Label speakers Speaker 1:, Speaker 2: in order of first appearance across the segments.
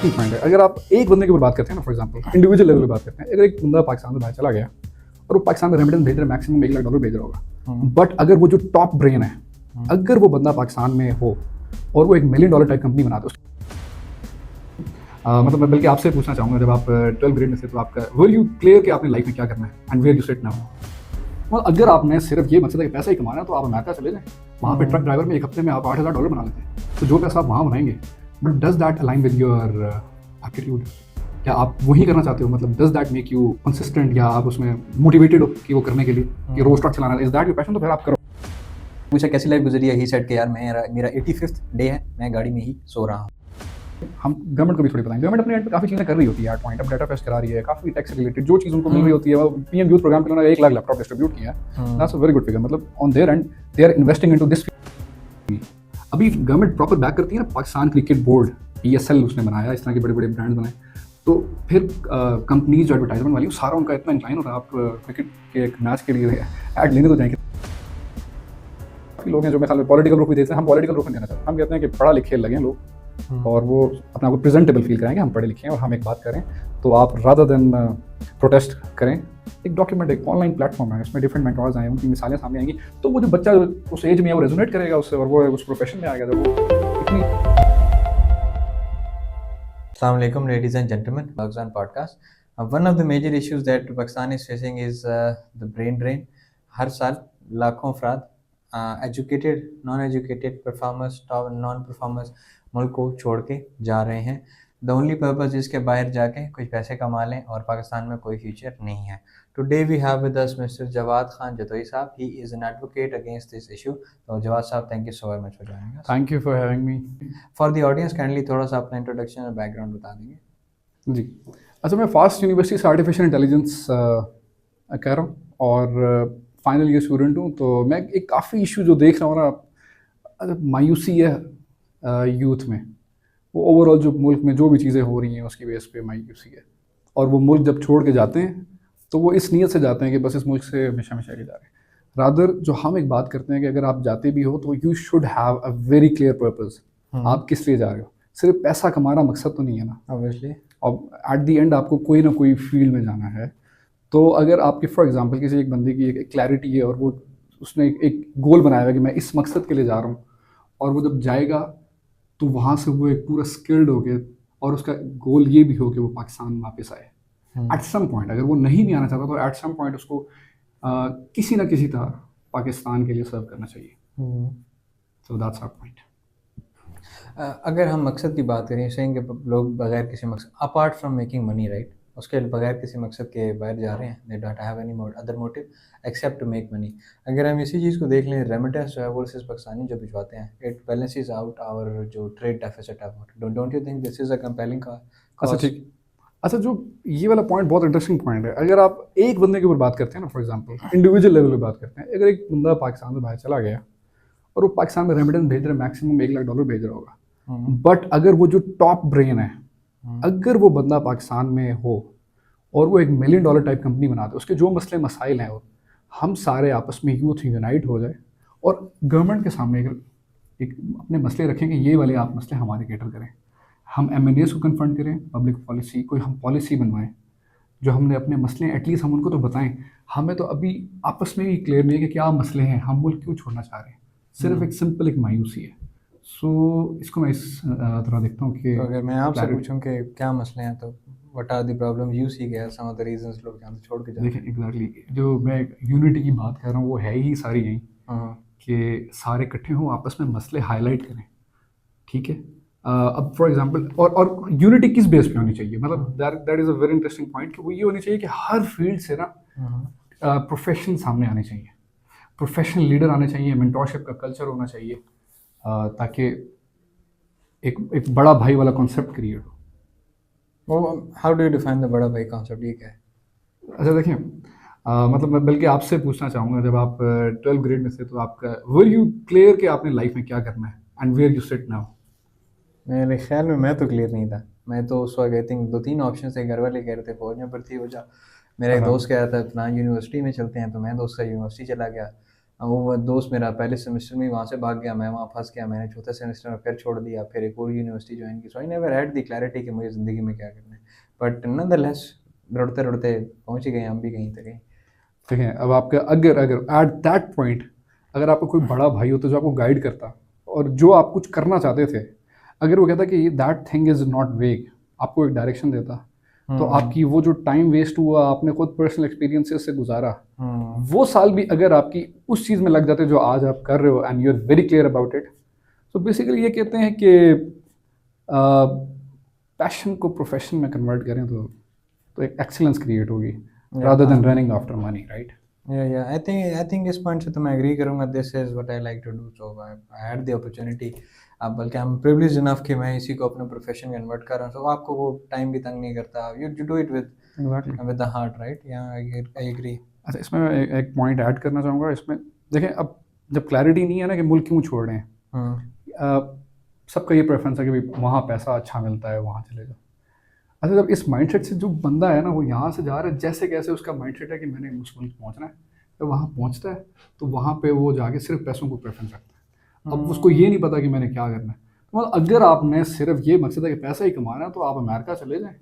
Speaker 1: Interesting point है। अगर आप एक बंदे के ऊपर बात करते हैं ना, फॉर एग्जांपल इंडिविजुअल लेवल पे बात करते हैं, अगर एक बंदा पाकिस्तान से बाहर चला गया और वो पाकिस्तान में रेमिटेंस भेज रहा है, मैक्सिमम $1 लाख भेज रहा होगा, बट अगर वो जो टॉप ब्रेन है, अगर वो बंदा पाकिस्तान में हो और वो $1 मिलियन टाइप कंपनी बनाता है, मतलब मैं बल्कि आपसे पूछना चाहूँगा, जब आप 12th ग्रेड में थे तो आपका विल यू क्लियर कि आपने लाइफ में क्या करना है and where you sit now. मतलब अगर आपने सिर्फ ये मकसद है कि पैसा ही कमाना है तो आप अमेरिका चले जाएं, वहाँ पे ट्रक ड्राइवर में एक हफ्ते में आप $8,000 बना लेते हैं, तो जो पैसा आप वहाँ बनाएंगे, but does that align with your attitude? क्या आप वही करना चाहते हो? मतलब does that make you consistent, या आप उसमें मोटिवेटेड हो कि वो करने के लिए कि रोज ट्रक चलाना है, इज दैट योर पैशन? तो फिर आप करो।
Speaker 2: पूछा कैसी लाइफ गुजरी है, ही सेड कि यार मेरा 85th डे है, मैं गाड़ी में ही सो रहा हूँ।
Speaker 1: हम गवर्नमेंट को भी थोड़ी बताएं, गवर्नमेंट अपने एंड पे काफ़ी चीज़ें कर रही होती है। पॉइंट अब डाटा फेस्ट करा रही है, काफ़ी टैक्स रिलेटेड जो चीज़ उनको मिल रही होती है। पीएम यूथ प्रोग्राम पे उन्होंने 1 लाख लैपटॉप डिस्ट्रीब्यूट किया है, that's a very good figure. मतलब on there and they are investing into this. अभी गवर्नमेंट प्रॉपर बैक करती है ना, पाकिस्तान क्रिकेट बोर्ड PSL उसने बनाया, इस तरह के बड़े बड़े ब्रांड्स बनाए, तो फिर कंपनीज जो एडवर्टाइजमेंट वाली सारा उनका इतना इंक्लाइन हो रहा है, आप क्रिकेट के एक मैच के लिए ऐड लेने तो जाएंगे। काफ़ी लोग हैं जो मेरे ख्याल में पॉलिटिकल रुख भी देते हैं, हम पॉलिटिकल रुख नहीं देना चाहते, हम कहते हैं कि पढ़ा लिखे लगे लोग और वो अपना को प्रेजेंटेबल फील कराएंगे, हम पढ़े लिखे हैं और हम एक बात करें, तो आप रादर देन प्रोटेस्ट करें। एक डॉक्यूमेंट, एक ऑनलाइन प्लेटफॉर्म है, उसमें डिफरेंट मेंटोर्स आए, उनकी मिसालें सामने आएंगी, तो वो जो बच्चा उस एज में है वो रेजोनेट करेगा उससे, और वो उस प्रोफेशन में आ गया जब वो इतनी।
Speaker 2: Assalamu alaikum, ladies and gentlemen, Pakistan podcast. One of the major issues that Pakistan is facing is the brain drain. हर साल लाखों अफराद educated, non educated, performers, top non performers मुल्क को छोड़ के जा रहे हैं। द ओनली पर्पज इसके बाहर जाके कुछ पैसे कमा लें और पाकिस्तान में कोई फ्यूचर नहीं है। Today we have with us mister Jawad Khan Jatoi sahab, he is an advocate against this issue. तो Jawad sahab, thank you so very much for joining us.
Speaker 1: Thank you for having me.
Speaker 2: For the audience, kindly थोड़ा सा अपना introduction और background बता देंगे।
Speaker 1: जी, अच्छा, मैं fast university से आर्टिफिशियल इंटेलिजेंस कह रहा हूँ और फाइनल ईयर स्टूडेंट हूँ। तो मैं एक काफ़ी इशू जो देख रहा हूँ ना, मायूसी है यूथ में, वो ओवरऑल जो मुल्क में जो भी चीज़ें हो रही हैं उसकी बेस पे मायूसी है। और वो मुल्क जब छोड़ के जाते हैं तो वो इस नीयत से जाते हैं कि बस इस मुल्क से हमेशा हमेशा के जा रहे हैं। रादर जो हम एक बात करते हैं कि अगर आप जाते भी हो तो you should have a very clear purpose, आप किस लिए जा रहे हो। सिर्फ पैसा कमाना मकसद तो नहीं है ना,
Speaker 2: ऑब्वियसली।
Speaker 1: और एट दी एंड आपको कोई ना कोई फील्ड में जाना है। तो अगर आपकी फॉर एग्जांपल किसी एक बंदे की एक क्लैरिटी है और वो उसने एक गोल बनाया है कि मैं इस मकसद के लिए जा रहा हूँ, और वो जब जाएगा तो वहाँ से वो एक पूरा स्किल्ड हो गया और उसका गोल ये भी हो कि वो पाकिस्तान वापस आए एट सम पॉइंट। अगर वो नहीं भी आना चाहता तो एट सम पॉइंट उसको किसी ना किसी तरह पाकिस्तान के लिए सर्व करना चाहिए। So that's our point.
Speaker 2: अगर हम मकसद की बात करें, सेइंग कि लोग बगैर किसी मकसद, apart from making money, right, उसके बगैर किसी मकसद के बाहर जा रहे हैं, they don't have any other motive except to make money. अगर हम इसी चीज़ को देख लें, रेमिटेंस जो है वो सिर्फ पाकिस्तानी जो भिजवाते हैं, इट बैलेंसेस आउट आवर जो ट्रेड डेफिसिट है। Don't you think this is a compelling का?
Speaker 1: अच्छा, ठीक। अच्छा, जो ये वाला पॉइंट बहुत इंटरेस्टिंग पॉइंट है। अगर आप एक बंदे के ऊपर बात करते हैं ना, फॉर एग्जांपल इंडिविजुअल लेवल पे बात करते हैं, अगर एक बंदा पाकिस्तान से बाहर चला गया और वो पाकिस्तान में रेमिटेंस भेज रहा है, मैक्सिमम $1 लाख भेज रहा होगा, बट अगर वो जो टॉप ब्रेन है, अगर वो बंदा पाकिस्तान में हो और वो $1 मिलियन टाइप कंपनी बनाता है, उसके जो मसले मसाइल हैं, और हम सारे आपस में यूथ यूनाइट हो जाए और गवर्नमेंट के सामने एक अपने मसले रखें कि ये वाले आप मसले हमारे कैटर करें, हम MNAs को कन्फ्रंट करें, पब्लिक पॉलिसी कोई हम पॉलिसी बनवाएं, जो हमने अपने मसले एटलीस्ट हम उनको तो बताएं। हमें तो अभी आपस में भी क्लियर नहीं है कि क्या मसले हैं, हम मुल्क क्यों छोड़ना चाह रहे हैं, सिर्फ एक सिंपल एक मायूसी है। सो इसको मैं इस तरह देखता हूँ कि
Speaker 2: तो अगर मैं आपसे पूछूं कि क्या मसले हैं, तो what are the problem you see के सम ऑफ द रीजंस लोग यहाँ से छोड़ के जाते हैं?
Speaker 1: देखिए, एग्जैक्टली जो मैं यूनिटी की बात कर रहा हूँ वो है ही सारी यही कि सारे इकट्ठे हों, आपस में मसले हाईलाइट करें, ठीक है। अब फॉर एग्जांपल और यूनिटी किस बेस पे होनी चाहिए, मतलब that is a very interesting point कि वो ये होनी चाहिए कि हर फील्ड से ना प्रोफेशन सामने आने चाहिए, प्रोफेशनल लीडर आने चाहिए, मेंटोरशिप का कल्चर होना चाहिए, ताकि एक बड़ा भाई वाला कॉन्सेप्ट क्रिएट हो।
Speaker 2: वो how do you define the बड़ा भाई कॉन्सेप्ट, ये क्या है?
Speaker 1: अच्छा, देखिए, मतलब मैं बल्कि आपसे पूछना चाहूँगा, जब आप 12th ग्रेड में थे तो आपका विल यू क्लियर कि आपने लाइफ में क्या करना है and where you sit now?
Speaker 2: मेरे ख्याल में मैं तो क्लियर नहीं था। मैं तो उस वक्त आई थिंक 2-3 ऑप्शन थे, घर वाले कह रहे थे फौज में भर्ती हो जा, मेरा एक दोस्त कह रहा था अपना यूनिवर्सिटी में चलते हैं, तो मैं दोस्त का यूनिवर्सिटी चला गया। वो दोस्त मेरा पहले सेमेस्टर में वहाँ से भाग गया, मैं वहाँ फंस गया, मैंने चौथे सेमेस्टर में फिर छोड़ दिया, फिर एक और यूनिवर्सिटी ज्वाइन की। So I never had the clarity कि मुझे ज़िंदगी में क्या करना है, बट नॉनदलेस रुड़ते रुड़ते पहुँच ही गए हम भी कहीं तक कहीं।
Speaker 1: देखें, अब आपका अगर अगर एट दैट पॉइंट अगर आपका कोई बड़ा भाई होता जो आपको गाइड करता और जो आप कुछ करना चाहते थे, अगर वो कहता कि दैट थिंग इज़ नॉट वेग, आपको एक डायरेक्शन देता, तो आपकी वो जो टाइम वेस्ट हुआ, आपने खुद पर्सनल एक्सपीरियंसेस से गुजारा, वो साल भी अगर आपकी उस चीज़ में लग जाते जो आज आप कर रहे हो and you are very clear about it. तो बेसिकली ये कहते हैं कि पैशन को प्रोफेशन में कन्वर्ट करें तो एक एक्सीलेंस क्रिएट होगी rather than running after money, right?
Speaker 2: Yeah, I think इस पॉइंट से तो मैं एग्री करूंगा। This is what I like to do, so I had the opportunity. अब बल्कि आई एम प्रिविलेज्ड इनफ कि मैं इसी को अपना प्रोफेशन कन्वर्ट कर रहा हूँ, सो आपको वो टाइम भी तंग नहीं करता, you do it with the heart, right? या आई एग्री।
Speaker 1: अच्छा, इसमें मैं एक पॉइंट ऐड करना चाहूँगा। इसमें देखें, अब जब क्लैरिटी नहीं है ना कि मुल्क क्यों छोड़ रहे हैं, सबका ये प्रेफरेंस है कि भाई वहाँ पैसा अच्छा मिलता है, वहाँ चले जाओ। अच्छा, जब इस माइंडसेट से जो बंदा है ना, वो यहाँ से जा रहा है, जैसे कैसे उसका माइंडसेट है कि मैंने उस मुल्क पहुँचना है, तो वहाँ पहुँचता है तो वहाँ पे वो जाके सिर्फ पैसों को प्रेफरेंस रखता है। अब उसको ये नहीं पता कि मैंने क्या करना है। तो मतलब अगर आपने सिर्फ ये मकसद है कि पैसा ही कमाना है, तो आप अमेरिका चले जाएँ,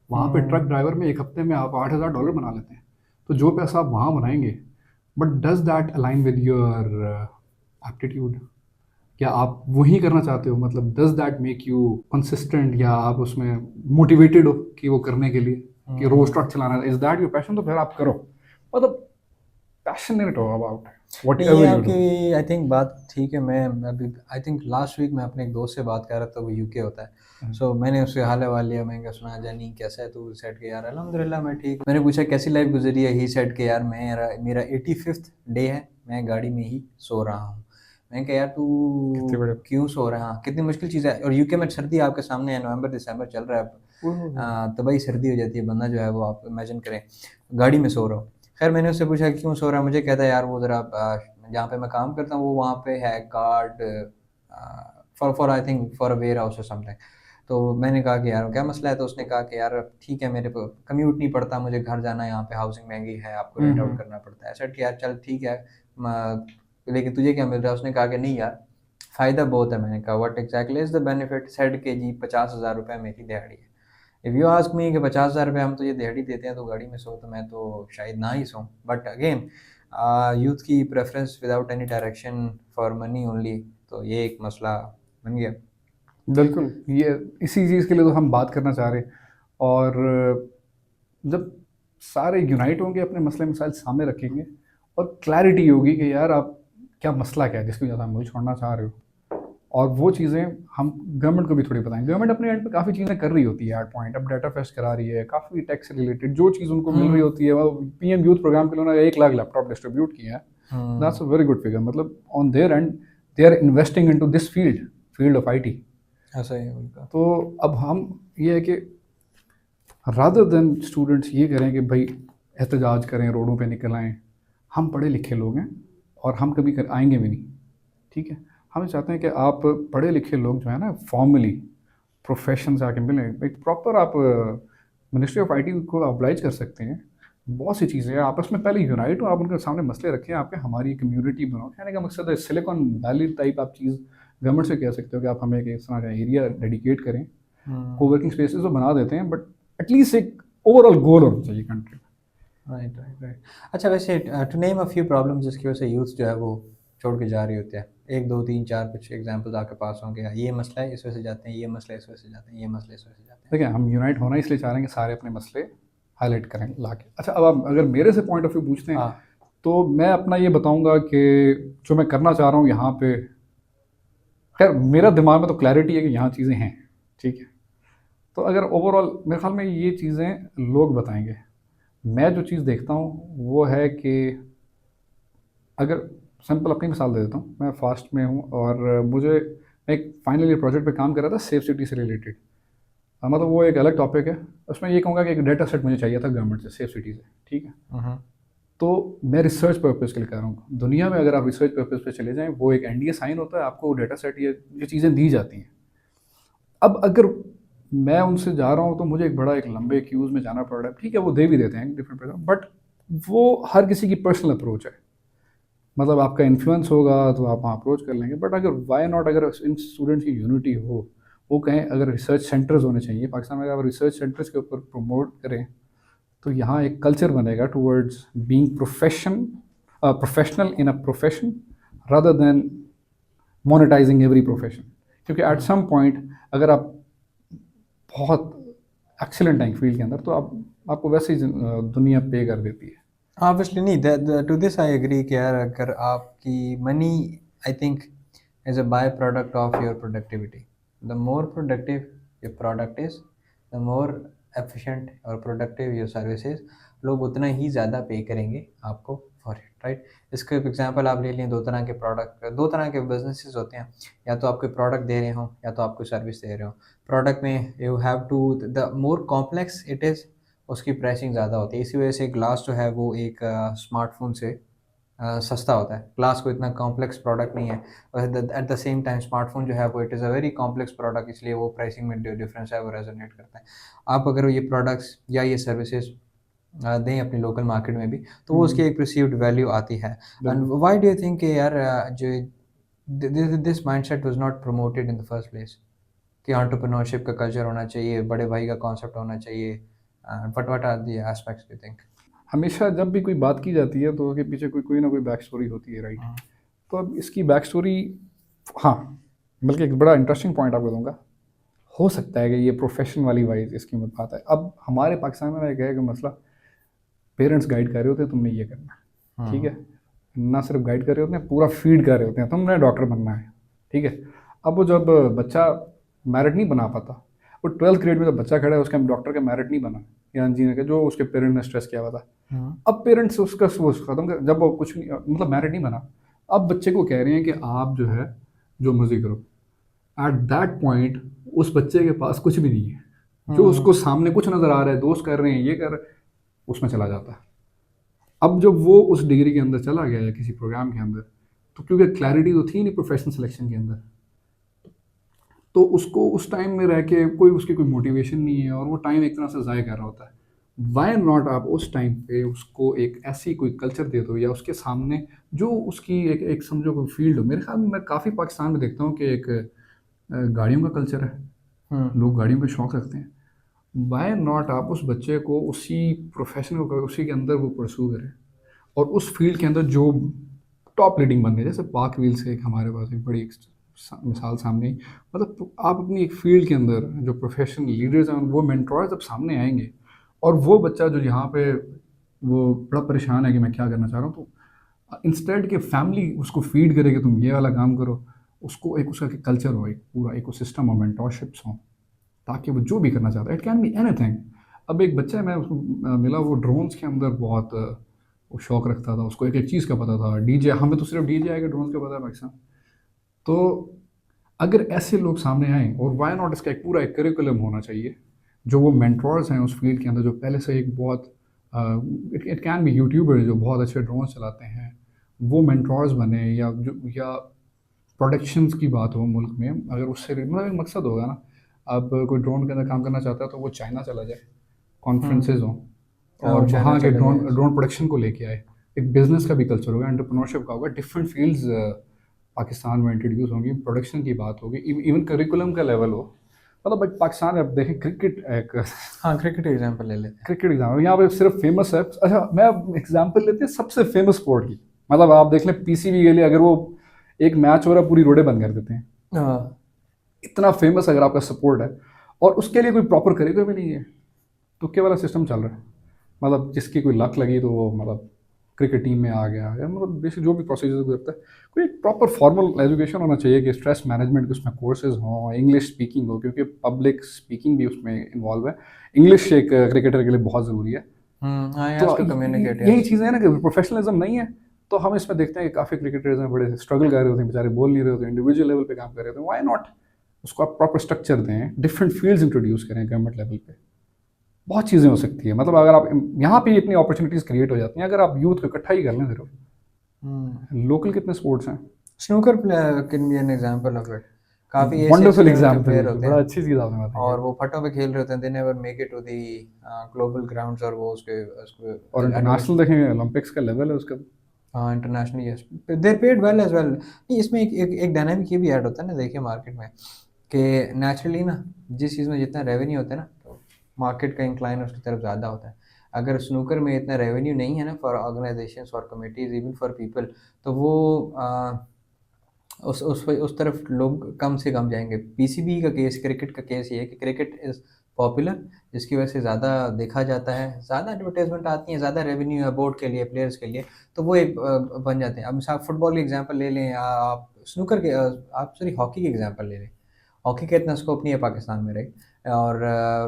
Speaker 1: वहाँ पे ट्रक ड्राइवर में एक हफ्ते में आप $8,000 बना लेते हैं। तो जो पैसा आप वहाँ बनाएंगे, but does that align with your aptitude? क्या आप वही करना चाहते हो? मतलब does that make you consistent, या आप उसमें मोटिवेटेड हो कि वो करने के लिए कि रोज ट्रक चलाना है? Is that your passion? तो फिर आप करो। मतलब पैशनेट हो अबाउट व्हाटएवर यू डू।
Speaker 2: आपकी आई थिंक बात ठीक है। मैं अभी आई थिंक लास्ट वीक मैं अपने एक दोस्त से बात कर रहा था, वो यूके होता है। सो मैंने उससे हाल हवाल लिया, मैंने कहा सुना जानी कैसा है तू? सेट के यार अल्हम्दुलिल्लाह मैं ठीक। मैंने पूछा कैसी लाइफ गुजरी है? ही सेट के यार मेरा 85th डे है, मैं गाड़ी में ही सो रहा हूँ। मैंने कहा यार तू क्यों सो रहा है? कितनी मुश्किल चीज़ है। और यूके में सर्दी आपके सामने है, नवंबर दिसंबर चल रहा है, तबाही सर्दी हो जाती है, बंदा जो है वो आप इमेजिन करें गाड़ी में सो रहा हो। खैर मैंने उससे पूछा क्यों सो रहा है, मुझे कहता है यार वो ज़रा जहाँ पे मैं काम करता हूँ वो वहाँ पे है guard for I think for a warehouse और समथिंग। तो मैंने कहा कि यार क्या मसला है? तो उसने कहा कि यार ठीक है, मेरे को कम्यूट नहीं पड़ता, मुझे घर जाना है, यहाँ पे हाउसिंग महंगी है, आपको रेंट आउट करना पड़ता है। ऐसा कि यार चल ठीक है, लेकिन तुझे क्या मिल रहा है? उसने कहा कि नहीं यार फ़ायदा बहुत है। मैंने कहा what exactly is the benefit? Said के जी 50,000 रुपये मेरी दिहाड़ी है। इफ़ यू आस्क मी कि 50,000 रुपये हम तुझे दिहाड़ी देते हैं तो गाड़ी में सो, तो मैं तो शायद ना ही सोऊं। बट अगेन यूथ की preference without any direction for money only, तो ये एक मसला बन गया।
Speaker 1: बिल्कुल, ये इसी चीज़ के लिए तो हम बात करना चाह रहे हैं। और जब सारे यूनाइट होंगे, अपने मसले मसाइल सामने रखेंगे और क्लैरिटी होगी कि यार आप क्या मसला क्या है जिसकी वजह से आप मुझे छोड़ना चाह रहे हो, और वो चीज़ें हम गवर्नमेंट को भी थोड़ी बताएंगे। गवर्नमेंट अपने एंड पे काफ़ी चीज़ें कर रही होती है एट पॉइंट। अब डाटा फेस्ट करा रही है, काफ़ी टैक्स रिलेटेड जो चीज़ उनको मिल रही होती है। वो PM यूथ प्रोग्राम के लिए उन्होंने 1 लाख लैपटॉप डिस्ट्रीब्यूट किए हैं। That's a very good figure. मतलब on there and they are investing into this field of IT।
Speaker 2: ऐसा ही है उनका।
Speaker 1: तो अब हम ये है कि रादर देन स्टूडेंट्स ये करें कि भाई एहतजाज करें, रोडों पे निकल आएँ, हम पढ़े लिखे लोग हैं और हम कभी आएंगे भी नहीं, ठीक है? हम चाहते हैं कि आप पढ़े लिखे लोग जो है ना, फॉर्मली प्रोफेशन से आके मिलें। एक प्रॉपर आप मिनिस्ट्री ऑफ IT को अप्लाइज कर सकते हैं। बहुत सी चीज़ें हैं, आपस में पहले यूनाइट हो, आप उनके सामने मसले रखें, आपके हमारी कम्युनिटी बनाओ। कहने का मकसद है सिलिकॉन वैली टाइप आप चीज़ गवर्नमेंट से कह सकते हो कि आप हमें एक इस तरह का एरिया डेडिकेट करें। कोवर्किंग स्पेसेस तो बना देते हैं, बट एटलीस्ट एक ओवरऑल गोल होना चाहिए कंट्री में।
Speaker 2: राइट। अच्छा वैसे to name a few problems जिसकी वजह से यूथ जो है वो छोड़ के जा रही होती है, 1 2 3 4 कुछ एग्जांपल्स आपके पास होंगे, ये मसला है इस वजह से जाते हैं, ये मसला है इस वजह से जाते हैं, ये मसला इस वजह से जाते हैं।
Speaker 1: देखिए, हम यूनाइट होना इसलिए चाह रहे हैं कि सारे अपने मसले हाईलाइट करें लाके। अच्छा, अब आप अगर मेरे से पॉइंट ऑफ व्यू पूछते हैं तो मैं अपना ये बताऊंगा कि जो मैं करना चाह रहा हूँ यहाँ पे, खैर मेरा दिमाग में तो क्लैरिटी है कि यहाँ चीज़ें हैं, ठीक है? तो अगर ओवरऑल मेरे ख्याल में ये चीज़ें लोग बताएंगे। मैं जो चीज़ देखता हूँ वो है कि अगर सिंपल अपनी मिसाल दे देता हूँ, मैं फास्ट में हूँ और मुझे एक फाइनल ईयर प्रोजेक्ट पे काम कर रहा था सेफ सिटी से रिलेटेड। मतलब वो एक अलग टॉपिक है। उसमें ये कहूँगा कि एक डेटा सेट मुझे चाहिए था गवर्नमेंट से, सेफ सिटी से, ठीक है? तो मैं रिसर्च पर्पज़ के लिए कर रहा हूँ। दुनिया में अगर आप रिसर्च पर्पज़ पे चले जाएँ, वो एक NDA साइन होता है, आपको डेटा सेट ये चीज़ें दी जाती हैं। अब अगर मैं उनसे जा रहा हूँ तो मुझे एक लंबे क्यूज़ में जाना पड़ रहा है, ठीक है? वो दे भी देते हैं डिफरेंट, बट वो हर किसी की पर्सनल अप्रोच है। मतलब आपका इन्फ्लुएंस होगा तो आप वहाँ अप्रोच कर लेंगे, बट अगर वाई नॉट, अगर इन स्टूडेंट्स की यूनिटी हो, वो कहें अगर रिसर्च सेंटर्स होने चाहिए पाकिस्तान में, अगर रिसर्च सेंटर्स के ऊपर प्रमोट करें तो यहाँ एक कल्चर बनेगा towards being professional in a profession rather than monetising every profession. क्योंकि एट सम पॉइंट अगर आप बहुत एक्सीलेंट हैं फील्ड के अंदर तो आपको वैसे ही दुनिया पे कर देती है।
Speaker 2: ऑब्वियसली नहीं, टू दिस आई एग्री कि यार अगर आपकी money I think is a by product of your productivity, the more productive your product is, the more efficient और प्रोडक्टिव योर सर्विसेज, लोग उतना ही ज़्यादा पे करेंगे आपको फॉर इट, राइट। इसके एग्जांपल आप ले लें, दो तरह के प्रोडक्ट, दो तरह के बिजनेसेस होते हैं, या तो आपको प्रोडक्ट दे रहे हो या तो आपको सर्विस दे रहे हो। प्रोडक्ट में you have to, the more complex it is, उसकी प्राइसिंग ज़्यादा होती है। इसी वजह से ग्लास जो है वो एक स्मार्टफोन से सस्ता होता है। ग्लास को इतना कॉम्प्लेक्स प्रोडक्ट नहीं है, और at the same time smartphone जो है वो it is a very complex product, इसलिए वो प्राइसिंग में जो डिफरेंस है वो रेजोनेट करता है। आप अगर ये प्रोडक्ट्स या ये सर्विसेज दें अपनी लोकल मार्केट में भी, तो वो उसकी एक परसीव्ड वैल्यू आती है। And why do you think यार जो this mindset was not promoted in the first place, कि एंटरप्रेन्योरशिप का कल्चर होना चाहिए, बड़े भाई का कॉन्सेप्ट होना चाहिए, what are the aspects do you think?
Speaker 1: हमेशा जब भी कोई बात की जाती है तो उसके पीछे कोई ना कोई बैक स्टोरी होती है, राइट। तो अब इसकी बैक स्टोरी, हाँ, बल्कि एक बड़ा इंटरेस्टिंग पॉइंट आपको दूंगा। हो सकता है कि ये प्रोफेशन वाली वाइज इसकी मत बात है। अब हमारे पाकिस्तान में एक है कि मसला, पेरेंट्स गाइड कर रहे होते हैं तुमने ये करना है, ठीक है। ना सिर्फ गाइड कर रहे होते हैं, पूरा फीड कर रहे होते हैं तुमने डॉक्टर बनना है, ठीक है। अब वो जब बच्चा मेरिट नहीं बना पाता, वो 12th ग्रेड में जब बच्चा खड़ा है उसका डॉक्टर का मेरिट नहीं बना या इंजीनियर का, जो उसके पेरेंट्स ने स्ट्रेस किया हुआ था, अब पेरेंट्स उसका वो खत्म कर, जब वो कुछ नहीं, मतलब मेरिट नहीं बना, अब बच्चे को कह रहे हैं कि आप जो है जो मर्जी करो। एट दैट पॉइंट उस बच्चे के पास कुछ भी नहीं है। जो उसको सामने कुछ नज़र आ रहा है, दोस्त कर रहे हैं, ये कर रहे हैं, उसमें चला जाता है। अब जब वो उस डिग्री के अंदर चला गया है किसी प्रोग्राम के अंदर, तो क्योंकि क्लैरिटी तो थी नहीं प्रोफेशनल सिलेक्शन के अंदर, तो उसको उस टाइम में रह के उसकी कोई मोटिवेशन नहीं है और वो टाइम एक तरह से ज़ाय कर रहा होता है। वाई नॉट आप उस टाइम पे उसको एक ऐसी कोई कल्चर दे दो, या उसके सामने जो उसकी एक समझो कोई फील्ड हो। मेरे ख्याल में मैं काफ़ी पाकिस्तान में देखता हूँ कि एक गाड़ियों का कल्चर है, लोग गाड़ियों का शौक़ रखते हैं। वाई नॉट आप उस बच्चे को उसी प्रोफेशन को उसी के अंदर वो परसू करें, और उस फील्ड के अंदर जो टॉप लीडिंग बंदे, जैसे पाक व्हील से एक हमारे पास एक बड़ी मिसाल सामने आई। मतलब आप अपनी एक फील्ड के अंदर जो प्रोफेशनल लीडर्स हैं, वो मेंटोर्स जब सामने आएंगे, और वो बच्चा जो यहाँ पे वो बड़ा परेशान है कि मैं क्या करना चाह रहा हूँ, तो इंस्टेड के फैमिली उसको फीड करे कि तुम ये वाला काम करो, उसको एक उसका कल्चर हो, एक पूरा इकोसिस्टम हो, मेंटोरशिप्स हो, ताकि वो जो भी करना चाहता है, इट कैन बी एनीथिंग। अब एक बच्चा है, मैं उसको मिला, वो ड्रोन्स के अंदर बहुत वो शौक रखता था, उसको एक एक चीज़ का पता था। डीजे, हमें तो सिर्फ डीजे आएगा, ड्रोन्स का पता है पाकिस्तान। तो अगर ऐसे लोग सामने आएँ, और वाई नॉट इसका एक पूरा एक करिकुलम होना चाहिए, जो वो मेंटोर्स हैं उस फील्ड के अंदर, जो पहले से एक बहुत इट कैन बी यूट्यूबर जो बहुत अच्छे ड्रोन चलाते हैं, वो मेंटोर्स बने, या प्रोडक्शंस की बात हो मुल्क में, अगर उससे मतलब एक मकसद होगा ना। अब कोई ड्रोन के अंदर काम करना चाहता है तो वो चाइना चला जाए, कॉन्फ्रेंसेज हों, और वहाँ के ड्रोन प्रोडक्शन को लेके आए। एक बिजनेस का भी कल्चर होगा, एंटरप्रेन्योरशिप का होगा, डिफरेंट फील्ड्स पाकिस्तान में इंट्रोड्यूस होंगी, प्रोडक्शन की बात होगी, इवन करिकुलम का लेवल हो। मतलब पाकिस्तान में आप देखें, क्रिकेट एक,
Speaker 2: हाँ क्रिकेट एग्जांपल ले लेते हैं।
Speaker 1: क्रिकेट एग्जाम्पल यहाँ पे सिर्फ फेमस है। अच्छा, मैं एग्जांपल लेते हैं सबसे फेमस स्पोर्ट की। मतलब आप देख लें पीसीबी के लिए, अगर वो एक मैच हो रहा है पूरी रोडें बंद कर देते हैं, इतना फेमस अगर आपका सपोर्ट है, और उसके लिए कोई प्रॉपर करिकुलम भी नहीं है, तुक्के वाला सिस्टम चल रहा है। मतलब जिसकी कोई लक लगी तो वो मतलब क्रिकेट टीम में आ गया, या मतलब बेसिक जो भी प्रोसीजर करता है, कोई एक प्रॉपर फॉर्मल एजुकेशन होना चाहिए कि स्ट्रेस मैनेजमेंट के उसमें कोर्सेज हों, इंग्लिश स्पीकिंग हो, क्योंकि पब्लिक स्पीकिंग भी उसमें इन्वॉल्व है। इंग्लिश एक क्रिकेटर के लिए बहुत ज़रूरी है। तो यही चीज़ें हैं ना कि प्रोफेशनलिज्म नहीं है, तो हम इसमें देखते हैं कि काफ़ी क्रिकेटर्स हैं बड़े स्ट्रगल कर रहे होते हैं, बेचारे बोल नहीं रहे होते, इंडिविजुअल लेवल पे काम कर रहे होते हैं। व्हाई नॉट उसको आप प्रॉपर स्ट्रक्चर दें, डिफरेंट फील्ड्स इंट्रोड्यूस करें गवर्नमेंट लेवल पे, बहुत चीज़ें हो सकती है। मतलब अगर आप यहाँ पे इतनी अपॉर्चुनिटीज़ क्रिएट हो जाती हैं, अगर आप यूथ को इकट्ठा ही कर लें सिर्फ। लोकल कितने स्पोर्ट्स हैं,
Speaker 2: snooker can be N example of it. काफी ऐसे
Speaker 1: वंडरफुल एग्जांपल
Speaker 2: प्लेयर होते
Speaker 1: बड़ा
Speaker 2: हैं,
Speaker 1: अच्छी चीज़ आपने बताई।
Speaker 2: और वो फटों पे खेल रहे होते हैं, they never make it to the global grounds, और वो उसके
Speaker 1: और इंटरनेशनल देखें, ओलंपिक्स का लेवल है उसका,
Speaker 2: हाँ इंटरनेशनली यस, देर पेड वेल एज वेल। नहीं इसमें एक डायनामिक ये भी ऐड होता है ना, देखिए मार्केट में कि नेचुरली ना जिस चीज़ में जितना रेवेन्यू होता है ना, तो मार्केट का इंक्लाइन उसकी तरफ ज़्यादा होता है। अगर स्नूकर में इतना रेवेन्यू नहीं है ना for organisation for committees even for people, तो वो उस तरफ लोग कम से कम जाएंगे। पीसीबी का केस, क्रिकेट का केस ये है कि क्रिकेट इज़ पॉपुलर, जिसकी वजह से ज़्यादा देखा जाता है, ज़्यादा एडवर्टाइजमेंट आती है, ज़्यादा रेवेन्यू है बोर्ड के लिए, प्लेयर्स के लिए, तो वो एक बन जाते हैं। अब मिसाल फुटबॉल की एग्जांपल ले लें, आप स्नूकर के आप सॉरी हॉकी की एग्जांपल ले लें। हॉकी का इतना स्कोप नहीं है पाकिस्तान में, राइट? और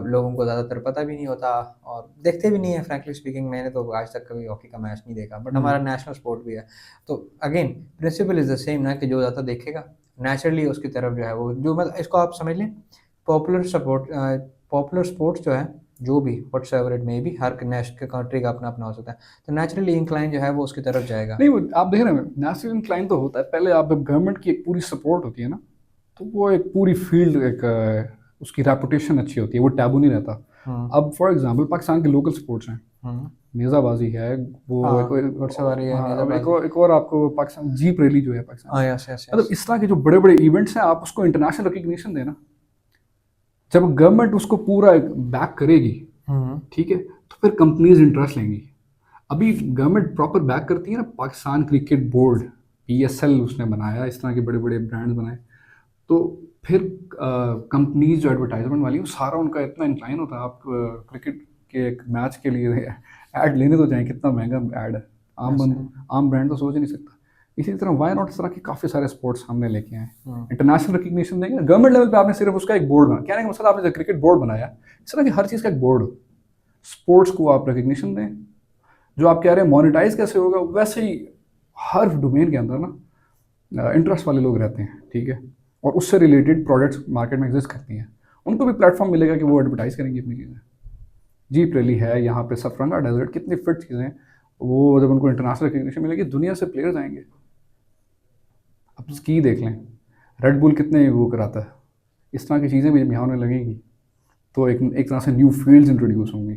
Speaker 2: लोगों को ज़्यादातर पता भी नहीं होता और देखते भी नहीं है। फ्रैंकली स्पीकिंग मैंने तो आज तक कभी हॉकी का मैच नहीं देखा, बट हमारा नेशनल स्पोर्ट भी है। तो again principle is the same ना, कि जो ज़्यादा देखेगा नेचुरली उसकी तरफ जो है वो, जो मतलब इसको आप समझ लें पॉपुलर स्पोर्ट्स जो है, जो भी whatsoever it may be, her national country का अपना अपना हो सकता है, तो नेचुरली इंक्लाइन जो है वो उसकी तरफ जाएगा।
Speaker 1: नहीं वो आप देख रहे हैं नेशनल इंक्लाइन तो होता है, पहले आप गवर्नमेंट की एक पूरी सपोर्ट होती है ना, तो वो एक पूरी फील्ड एक उसकी रेपुटेशन अच्छी होती है, वो टैबू नहीं रहता। अब फॉर एग्जांपल पाकिस्तान के लोकल स्पोर्ट्स हैं, नेज़ाबाजी है, वो
Speaker 2: हाँ,
Speaker 1: घुड़सवारी है,
Speaker 2: हाँ,
Speaker 1: एक और आपको पाकिस्तान जीप रैली जो है पाकिस्तान,
Speaker 2: हाँ यस यस
Speaker 1: मतलब इस तरह के जो बड़े बड़े इवेंट्स हैं, आप उसको इंटरनेशनल रिकग्निशन देना, जब गवर्नमेंट उसको पूरा बैक करेगी, ठीक है, तो फिर कंपनीज इंटरेस्ट लेंगी। अभी गवर्नमेंट प्रॉपर बैक करती है ना, पाकिस्तान क्रिकेट बोर्ड PSL उसने बनाया, इस तरह के बड़े बड़े ब्रांड्स बनाए, तो फिर कंपनीज जो एडवर्टाइजमेंट वाली, वो सारा उनका इतना इंक्लाइन होता है। आप क्रिकेट के एक मैच के लिए ऐड लेने तो जाएं, कितना महंगा ऐड है, आम ब्रांड तो सोच ही नहीं सकता। इसी तरह वाई नॉट, इस तरह के काफ़ी सारे स्पोर्ट्स हमने लेके आए, इंटरनेशनल रिकग्निशन देंगे। गवर्नमेंट लेवल पे आपने सिर्फ उसका एक बोर्ड बना, कहने का मतलब आपने जो क्रिकेट बोर्ड बनाया, इस तरह की हर चीज़ का एक बोर्ड हो, स्पोर्ट्स को आप रिकग्निशन दें। जो आप कह रहे हैं मोनेटाइज कैसे होगा, वैसे ही हर डोमेन के अंदर ना इंटरेस्ट वाले लोग रहते हैं, ठीक है, और उससे रिलेटेड प्रोडक्ट्स मार्केट में एग्जिस्ट करती हैं, उनको भी प्लेटफॉर्म मिलेगा कि वो एडवर्टाइज करेंगे अपनी चीज़ें। जीप रैली है यहाँ पे, सफरंगा डेजर्ट, कितनी फिट चीज़ें हैं, वो जब उनको इंटरनेशनल रिकग्निशन मिलेगी, दुनिया से प्लेयर्स आएंगे। अब स्की देख लें, रेड बुल कितने वो कराता है, इस तरह की चीज़ें भी जब यहाँ होने लगेंगी, तो एक तरह से न्यू फील्ड्स इंट्रोड्यूस होंगी।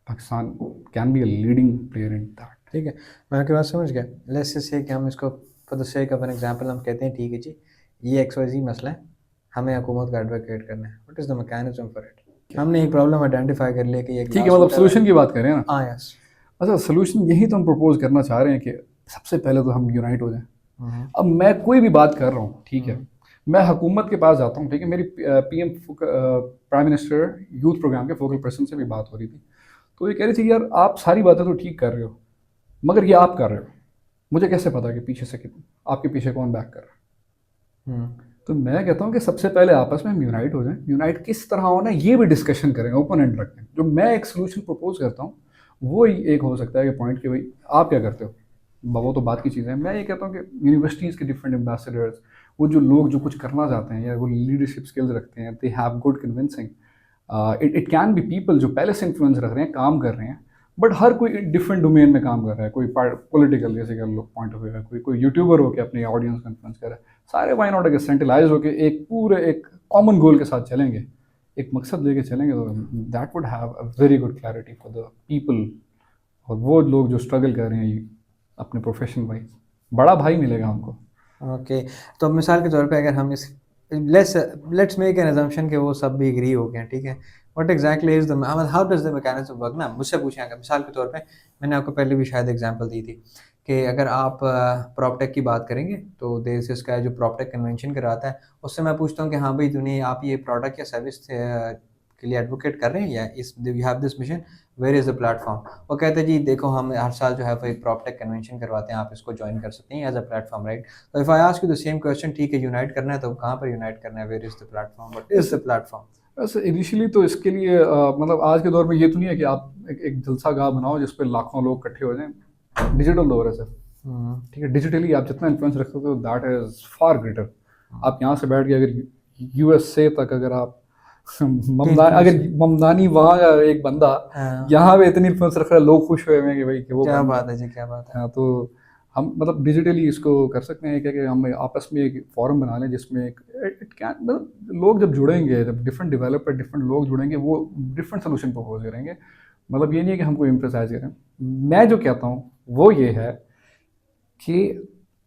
Speaker 1: Pakistan can be a leading player in that.
Speaker 2: ठीक है, मैं आपकी बात समझ गया। लेट्स से कि हम इसको for the sake of an example हम कहते हैं ठीक है जी, ये XYZ मसला है, हमें हुकूमत का एडवोकेट करना है, what is the mechanism for it? हमने एक प्रॉब्लम आइडेंटिफाई कर लिया कि ये
Speaker 1: ठीक है, मतलब सोल्यूशन की बात करें ना।
Speaker 2: हाँ यस,
Speaker 1: अच्छा, सोल्यूशन यही तो हम प्रपोज करना चाह रहे हैं कि सबसे पहले तो हम यूनाइट हो जाएं। अब मैं कोई भी बात कर रहा हूँ, ठीक है, मैं हुकूमत के पास जाता हूँ, ठीक है, मेरी PM prime minister youth programme के फोकल पर्सन से भी बात हो रही थी, तो ये कह रही थी यार आप सारी बातें तो ठीक कर रहे हो, मगर ये आप कर रहे हो, मुझे कैसे पता कि पीछे से आपके पीछे कौन बैक कर रहा है। तो मैं कहता हूँ कि सबसे पहले आपस में हम यूनाइट हो जाएं। यूनाइट किस तरह होना है ये भी डिस्कशन करें, ओपन एंड रखें। जो मैं एक सोल्यूशन प्रपोज करता हूँ वो एक हो सकता है कि पॉइंट कि भाई आप क्या करते हो, वो तो बात की चीज़ है। मैं ये कहता हूँ कि यूनिवर्सिटीज़ के डिफरेंट एम्बेसडर्स, वो जो लोग जो कुछ करना चाहते हैं या वो लीडरशिप स्किल्स रखते हैं, they have good convincing, it can be people जो पहले से इन्फ्लुएंस रख रहे हैं, काम कर रहे हैं, बट हर कोई डिफरेंट डोमेन में काम कर रहा है। कोई पॉलिटिकल जैसे कर लो पॉइंट ऑफ व्यू है, कोई यूट्यूबर होकर अपनी ऑडियंस को इन्फ्लुएंस कर रहा है। सारे वाई नॉट अगर सेंट्रलाइज होकर एक पूरे एक कॉमन गोल के साथ चलेंगे, एक मकसद लेके चलेंगे, तो that would have a very good clarity for the people. और वो लोग जो स्ट्रगल कर रहे हैं अपने प्रोफेशन वाइज, बड़ा भाई मिलेगा उनको।
Speaker 2: ओके, तो अब मिसाल के तौर पे अगर हम इस लेट्स मेक एन अजम्पशन कि वो सब भी एग्री हो गए, ठीक है, what exactly is the how does the mechanism work ना, मुझसे पूछें। अगर मिसाल के तौर पे मैंने आपको पहले भी शायद एग्जांपल दी थी कि अगर आप प्रॉपटेक की बात करेंगे तो देश इसका जो प्रॉपटेक कन्वेंशन कराता है, उससे मैं पूछता हूँ कि हाँ भाई तूने आप ये प्रोडक्ट या सर्विस के लिए एडवोकेट कर रहे हैं या इस you have this mission, where is the platform? वो कहते हैं जी देखो हम हर साल जो है वो एक प्रॉपटेक कन्वेंशन करवाते हैं, आप इसको ज्वाइन कर सकते हैं एज अ प्लेटफॉर्म, राइट? तो if I ask you the same question, ठीक है यूनाइट करना है तो कहाँ पर यूनाइट करना है, where is the platform, what is the platform?
Speaker 1: वैसे इनिशियली तो इसके लिए मतलब आज के दौर में ये तो नहीं है कि आप एक जलसा गाह बनाओ जिस पर लाखों लोग इकट्ठे हो जाएं। डिजिटल दौर है सर, ठीक है, डिजिटली आप जितना इन्फ्लुएंस रख सकते हो दैट इज़ फार ग्रेटर। आप यहाँ से बैठ के अगर USA तक अगर आप अगर ममदानी वहाँ का एक बंदा यहाँ पे इतनी इन्फ्लुएंस रख रहा है, लोग खुश हुए हैं कि भाई कि वो
Speaker 2: क्या बात है जी, क्या बात है।
Speaker 1: हाँ, तो हम मतलब डिजिटली इसको कर सकते हैं कि हम आपस में एक फॉरम बना लें जिसमें एक इट कैन मतलब लोग जब जुड़ेंगे, जब डिफरेंट डेवलपर डिफरेंट लोग जुड़ेंगे, वो डिफरेंट सोल्यूशन प्रपोज करेंगे। मतलब ये नहीं है कि हमको इम्प्रेसाइज करें। मैं जो कहता हूँ वो ये है कि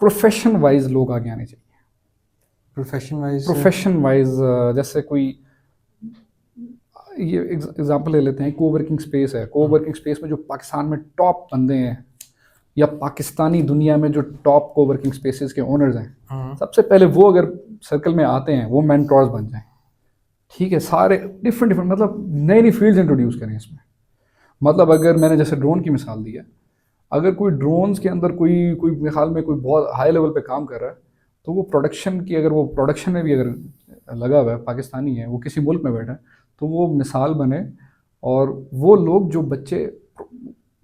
Speaker 1: प्रोफेशन वाइज लोग आगे आने चाहिए। प्रोफेशन वाइज जैसे कोई, ये एग्जांपल ले लेते हैं, कोवर्किंग स्पेस है। कोवर्किंग स्पेस में जो पाकिस्तान में टॉप बंदे हैं या पाकिस्तानी दुनिया में जो टॉप कोवर्किंग स्पेसेस के ओनर्स हैं, सबसे पहले वो अगर सर्कल में आते हैं वो मेंटोर्स बन जाएं। ठीक है, सारे डिफरेंट मतलब नई नई फील्ड्स इंट्रोड्यूस करें इसमें। मतलब अगर मैंने जैसे ड्रोन की मिसाल दी है, अगर कोई ड्रोन्स के अंदर कोई कोई मेरे ख्याल में कोई बहुत हाई लेवल पे काम कर रहा है, तो वो प्रोडक्शन की, अगर वो प्रोडक्शन में भी अगर लगा हुआ है, पाकिस्तानी है, वो किसी मुल्क में बैठा है, तो वो मिसाल बने। और वो लोग जो बच्चे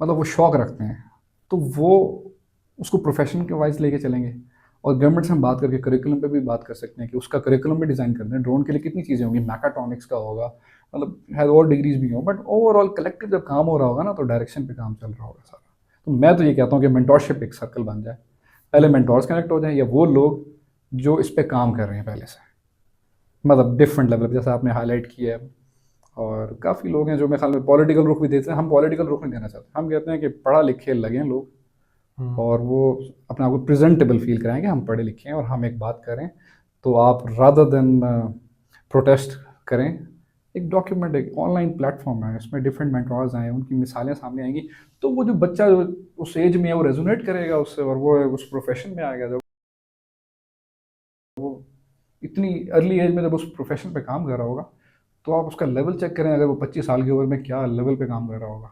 Speaker 1: मतलब वो शौक रखते हैं, तो वो उसको प्रोफेशन के वाइज लेके चलेंगे। और गवर्नमेंट से हम बात करके करिकुलम पे भी बात कर सकते हैं कि उसका करिकुलम भी डिज़ाइन कर दें। ड्रोन के लिए कितनी चीज़ें होंगी, मैकाट्रॉनिक्स का होगा, मतलब है और डिग्रीज भी हों, बट ओवरऑल कलेक्टिव जब काम हो रहा होगा ना, तो डायरेक्शन पे काम चल रहा होगा सारा। तो मैं तो ये कहता हूँ कि मेंटोरशिप एक सर्कल बन जाए, पहले मेंटोर्स कनेक्ट हो जाएं, या वो लोग जो इस पे काम कर रहे हैं पहले से, मतलब डिफरेंट लेवल, जैसा आपने हाईलाइट किया है। और काफ़ी लोग हैं जो मेरे ख्याल में पॉलिटिकल रुख भी देते हैं। हम पॉलिटिकल रुख नहीं देना चाहते, हम कहते हैं कि पढ़ा लिखे लगें लोग, और वो अपने आप को प्रेजेंटेबल फील कराएं कि हम पढ़े लिखे हैं और हम एक बात करें। तो आप रादर देन प्रोटेस्ट करें, एक डॉक्यूमेंट, एक ऑनलाइन प्लेटफॉर्म है, इसमें डिफरेंट मेंटोर्स आए, उनकी मिसालें सामने आएंगी, तो वो जो बच्चा उस एज में है वो रेजोनेट करेगा उससे, और वो उस प्रोफेशन में आ गया। जब वो इतनी अर्ली एज में जब उस प्रोफेशन पे काम कर रहा होगा, तो आप उसका लेवल चेक करें, अगर वो 25 साल की उम्र में क्या लेवल पे काम कर रहा होगा,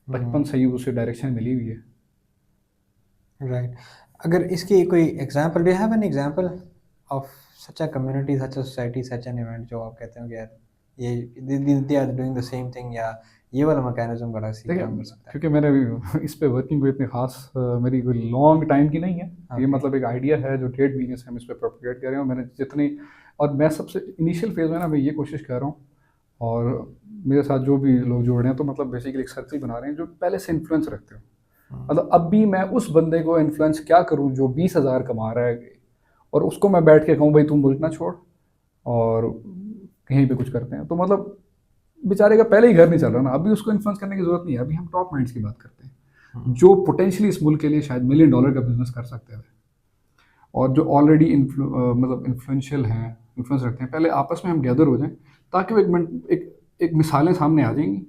Speaker 1: बचपन से ही उसे डायरेक्शन मिली हुई है।
Speaker 2: राइट। अगर इसकी कोई example, do you have an example of such a community, such a society, such an event जो आप कहते हो कि यार ये they are doing the same thing, या ये वाला मैकेनिज्म बड़ा सी काम कर सकता है?
Speaker 1: क्योंकि मैंने भी इस पे वर्किंग कोई इतनी खास मेरी कोई लॉन्ग टाइम की नहीं है। ये मतलब एक आइडिया है जो ट्रेड बिजनेस हम इस पे प्रोपेगेट कर रहे हैं। मैंने जितनी, और मैं सबसे इनिशियल फेज में ना मैं ये कोशिश कर रहा हूँ, और मेरे साथ जो भी लोग जुड़ रहे हैं, तो मतलब बेसिकली एक सर्कल बना रहे हैं जो पहले से इन्फ्लुएंस रखते हो। मतलब अब भी मैं उस बंदे को इन्फ्लुएंस क्या करूं जो 20,000 कमा रहा है, और उसको मैं बैठ के कहूँ भाई तुम मुल्क ना छोड़ और कहीं पे कुछ करते हैं। तो मतलब बेचारे का पहले ही घर नहीं चल रहा ना, अभी उसको इन्फ्लुएंस करने की जरूरत नहीं है। अभी हम टॉप माइंड्स की बात करते हैं जो पोटेंशियली इस मुल्क के लिए शायद $1 मिलियन का बिजनेस कर सकते थे, और जो ऑलरेडी मतलब इन्फ्लुएंशियल हैं, इन्फ्लुएंस रखते हैं। पहले आपस में हम गैदर हो जाएं, ताकि वो एक मिसालें सामने आ जाएंगी,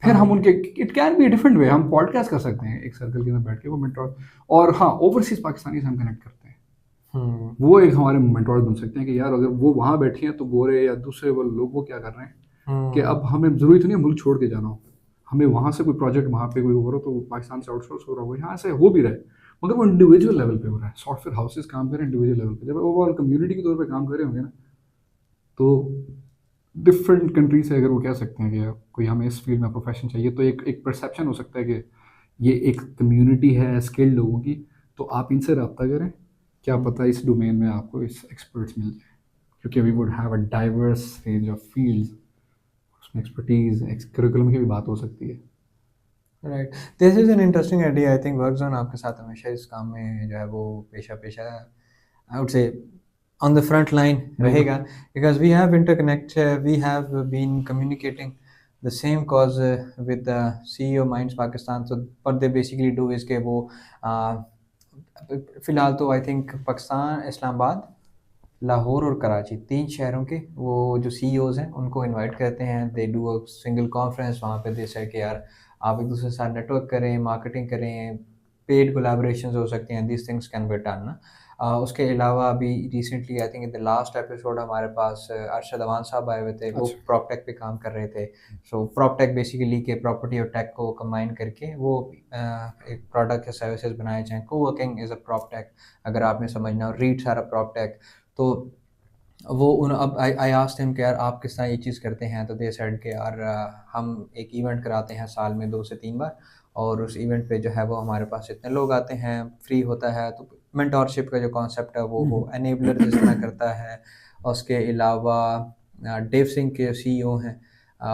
Speaker 1: फिर हम उनके, it can be different way, हम पॉडकास्ट कर सकते हैं एक सर्कल के अंदर बैठ के, वो मेंटोर। और हाँ, ओवरसीज पाकिस्तानी से हम कनेक्ट करते हैं, वो एक हमारे मेंटोर्स बन सकते हैं कि यार अगर वो वहाँ बैठे हैं तो गोरे या दूसरे वो लोग वो क्या कर रहे हैं, कि अब हमें ज़रूरी तो नहीं है मुल्क छोड़ के जाना हो, हमें वहाँ से कोई प्रोजेक्ट वहाँ पे कोई हो रहा हो तो पाकिस्तान से आउटसोर्स हो रहा हो, यहाँ से हो भी रहा है, मगर वो इंडिविजुअल लेवल पे हो रहा है। सॉफ्टवेयर हाउसेस काम करें इंडिविजुअल लेवल पे, जब ओवरऑल कम्युनिटी के तौर पे काम कर रहे होंगे ना, तो डिफरेंट कंट्री से अगर वो कह सकते हैं कि कोई हमें इस फील्ड में प्रोफेशन चाहिए, तो एक एक परसेप्शन हो सकता है कि ये एक कम्युनिटी है स्किल्ड लोगों की, तो आप इनसे रब्ता करें, क्या पता इस डोमेन में आपको इस एक्सपर्ट्स मिल जाए, क्योंकि we would have a diverse range of fields, उसमें एक्सपर्टीज, करिकुलम की भी बात हो सकती है।
Speaker 2: Right, this is an interesting idea. I think work zone आपके साथ हमेशा इस काम में जो है वो पेशा पेशा I would say on the front line रहेगा, because we have interconnect, we have been communicating the same cause with the CEO Minds Pakistan. So what they basically do is कि वो फ़िलहाल तो आई थिंक पाकिस्तान, इस्लामाबाद, लाहौर और कराची, 3 शहरों के वो जो CEOs हैं उनको इनवाइट करते हैं। They do a single conference, वहाँ पे दे से कि यार आप एक दूसरे के साथ नेटवर्क करें, मार्केटिंग करें, पेड कोलैबोरेशंस हो सकते हैं, this things can be done ना। उसके अलावा अभी recently I think in the last episode हमारे पास अरशद अवान साहब आए हुए थे। वो प्रॉपटेक पे काम कर रहे थे। सो प्रॉपटेक बेसिकली के प्रॉपर्टी और टेक को कंबाइन करके वो एक प्रोडक्ट या सर्विसेज बनाए जाएँ। कोवर्किंग इज़ अ प्रॉपटेक, अगर आपने समझना हो, रीट्स आर अ प्रॉपटेक। तो वो उन अब आई आस्क्ड हिम कि यार आप किस तरह ये चीज़ करते हैं, तो दे सेड कि यार हम एक इवेंट कराते हैं साल में 2 से 3 बार, और उस इवेंट पे जो है वो हमारे पास इतने लोग आते हैं, फ्री होता है। तो मेंटोरशिप का जो कॉन्सेप्ट है वो एनेबलर जिस तरह करता है। उसके अलावा डेव सिंह के CEO हैं,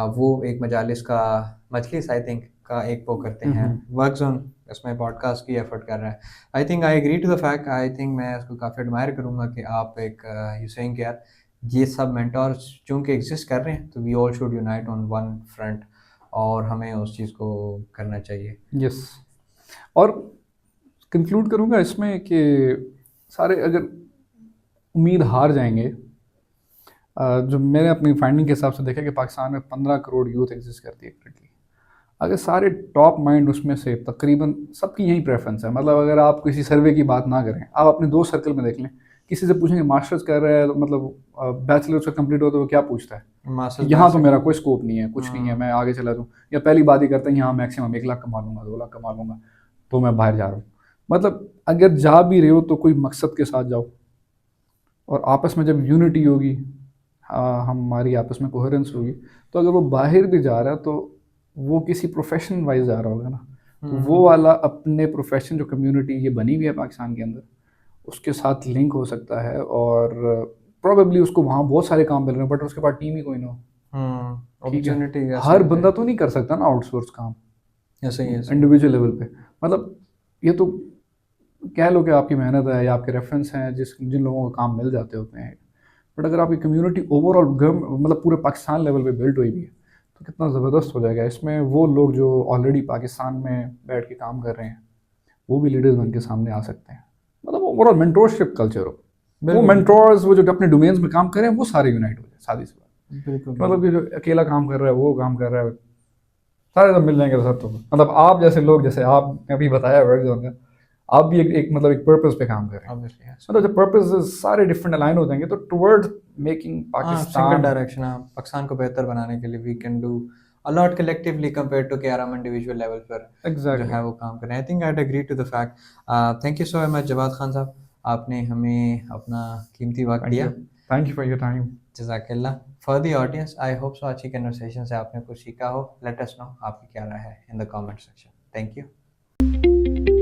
Speaker 2: वो एक मजालिस का, मजलिस आई थिंक का एक वो करते हैं, वर्क जोन इसमें पॉडकास्ट की एफर्ट कर रहा है। I think I agree to the fact, I think मैं इसको काफ़ी एडमायर करूँगा कि आप एक यू सेइंग कि यार ये सब मेंटोर्स चूँकि एग्जिस्ट कर रहे हैं, तो we all should unite on one front, और हमें उस चीज़ को करना चाहिए।
Speaker 1: यस, और कंक्लूड करूँगा इसमें कि सारे अगर उम्मीद हार जाएंगे, जो मैंने अपनी फाइंडिंग के हिसाब से देखा कि पाकिस्तान में 15 करोड़ यूथ एग्जिस्ट करती है करंटली। अगर सारे टॉप माइंड उसमें से तकरीबन सबकी यही प्रेफरेंस है, मतलब अगर आप किसी सर्वे की बात ना करें, आप अपने दोस्त सर्कल में देख लें, किसी से पूछेंगे मास्टर्स कर रहा है तो मतलब बैचलर उसका कंप्लीट हो तो वो क्या पूछता है,
Speaker 2: मास्टर्स
Speaker 1: यहाँ तो
Speaker 2: बैच
Speaker 1: मेरा कोई स्कोप नहीं है, कुछ नहीं है, मैं आगे चला दूँ, या पहली बात ही करते हैं यहाँ मैक्सिमम 1 लाख कमा लूँगा, 2 लाख कमा लूँगा, तो मैं बाहर जा रहा हूँ। मतलब अगर जा भी रहे हो तो कोई मकसद के साथ जाओ, और आपस में जब यूनिटी होगी, हमारी आपस में कोहेरेंस होगी, तो अगर वो बाहर भी जा रहा है तो वो किसी प्रोफेशन वाइज जा रहा होगा ना, तो वो वाला अपने प्रोफेशन जो कम्युनिटी ये बनी हुई है पाकिस्तान के अंदर उसके साथ लिंक हो सकता है, और प्रोबेबली उसको वहाँ बहुत सारे काम मिल रहे हैं बट उसके पास टीम ही कोई ना हो। ठीक है,
Speaker 2: अपॉर्चुनिटी
Speaker 1: हर बंदा तो नहीं कर सकता ना आउटसोर्स काम
Speaker 2: ऐसे ही है
Speaker 1: इंडिविजुअल लेवल पे। मतलब ये तो कह लो कि आपकी मेहनत है या आपके रेफरेंस हैं जिन लोगों को काम मिल जाते होते हैं, बट अगर आपकी कम्युनिटी ओवरऑल मतलब पूरे पाकिस्तान लेवल पे बिल्ड हुई भी है तो कितना ज़बरदस्त हो जाएगा। इसमें वो लोग जो ऑलरेडी पाकिस्तान में बैठ के काम कर रहे हैं वो भी लीडर्स बन के सामने आ सकते हैं। मतलब ओवरऑल मेंटोरशिप कल्चर हो, वो
Speaker 2: बिल्कुल
Speaker 1: मेंटोर्स वो जो अपने डोमेन्स में काम कर रहे हैं वो सारे यूनाइट हो जाए, सादी सी बात।
Speaker 2: बिल्कुल
Speaker 1: मतलब कि जो अकेला काम कर रहा है वो काम कर रहा है, सारे सब मिल जाएंगे तो सब, तो मतलब आप जैसे लोग, जैसे आपने अभी बताया वर्क जोन का, आप भी एक मतलब एक पर्पस पे काम कर रहे हैं,
Speaker 2: ऑब्वियसली
Speaker 1: मतलब जब पर्पस सारे डिफरेंट अलाइन हो जाएंगे तो towards making
Speaker 2: single
Speaker 1: Pakistan
Speaker 2: direction Pakistan को बेहतर बनाने के लिए we can do a lot collectively compared to कि यार हम इंडिविजुअल लेवल पर जो
Speaker 1: एग्जैक्टली।
Speaker 2: है वो काम करें। I think I agree to the fact. Thank you so much Jawad Khan sahab, आपने हमें अपना कीमती वक्त दिया।
Speaker 1: Thank you for your time.
Speaker 2: जज़ाकल्लाह। For the audience, I hope so अच्छी कन्वर्सेशन से आपने कुछ सीखा हो। लेट अस नो आपकी क्या राय है in the comment section. Thank you.